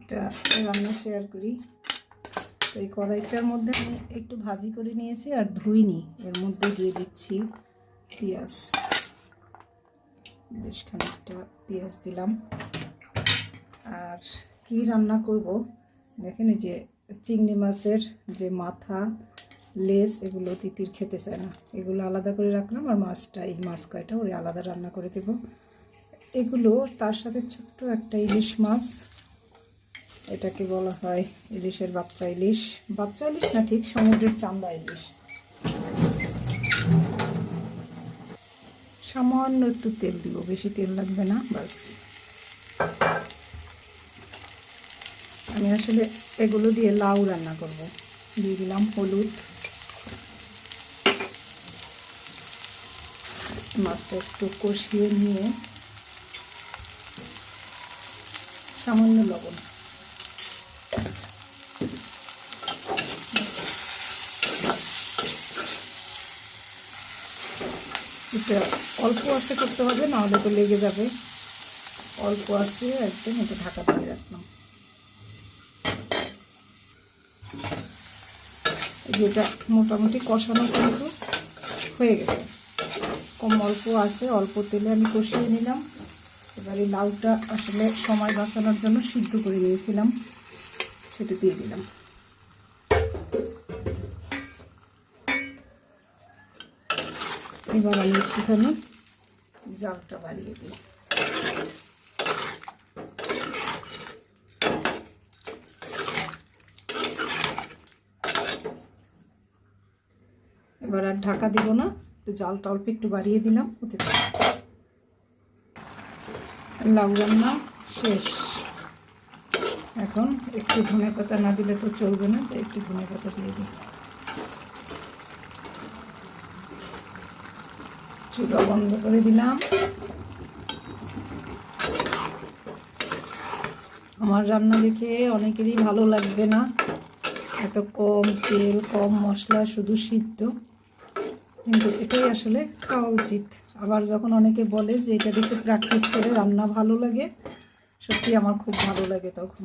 একটা রান্না শেয়ার করি। তো এই কড়াইটার মধ্যে আমি একটু ভাজি করে নিয়েছি আর ধুইনি। এর মধ্যে দিয়ে দিচ্ছি পেঁয়াজ, বেশ খানিকটা পেঁয়াজ দিলাম। আর কি রান্না করব দেখেন, এই যে চিংড়ি মাছের যে মাথা, লেজ, এগুলো তিতির খেতে চায় না, এগুলো আলাদা করে রাখলাম। আর মাছটা, এই মাছ কয়টা ওই আলাদা রান্না করে দেব। এগুলো তার সাথে ছোট্ট একটা ইলিশ মাছ, এটাকে বলা হয় ইলিশের বাচ্চা ইলিশ। বাচ্চা ইলিশ না, ঠিক সমুদ্রের চান্দা ইলিশ। সামান্য একটু তেল দিব, বেশি তেল লাগবে না, বাস। আমি আসলে এগুলো দিয়ে লাউ রান্না করব। দিয়ে দিলাম হলুদ। মাছটা একটু কষিয়ে নিয়ে সামান্য লবণ। এটা অল্প আঁচে করতে হবে, নাহলে তো লেগে যাবে। অল্প আঁচে একদম এটা ঢাকা দিয়ে রাখলাম। যেটা মোটামুটি কষানো কিন্তু হয়ে গেছে। অল্প আছে, অল্প তেলে আমি কষিয়ে নিলাম। এবারে লাউটা আসলে সময় বাঁচানোর জন্য সিদ্ধ করে দিয়েছিলাম, সেটা দিয়ে দিলাম। এবার আমি একটুখানি জালটা বাড়িয়ে দিই। এবার আর ঢাকা দিব না, জালটা অল্প একটু বাড়িয়ে দিলাম। হতে লাউ রান্না শেষ। এখন একটু ধনে পাতা না দিলে তো চলবে না, তাই একটু ধনে পাতা দিয়ে দিই। চুলা বন্ধ করে দিলাম। আমার রান্না দেখে অনেকেরই ভালো লাগবে না, এত কম তেল, কম মশলা, শুধু সিদ্ধ। কিন্তু এটাই আসলে খাওয়া উচিত। আবার যখন অনেকে বলে যে এটা দেখে প্র্যাকটিস করে রান্না ভালো লাগে, সত্যি আমার খুব ভালো লাগে তখন।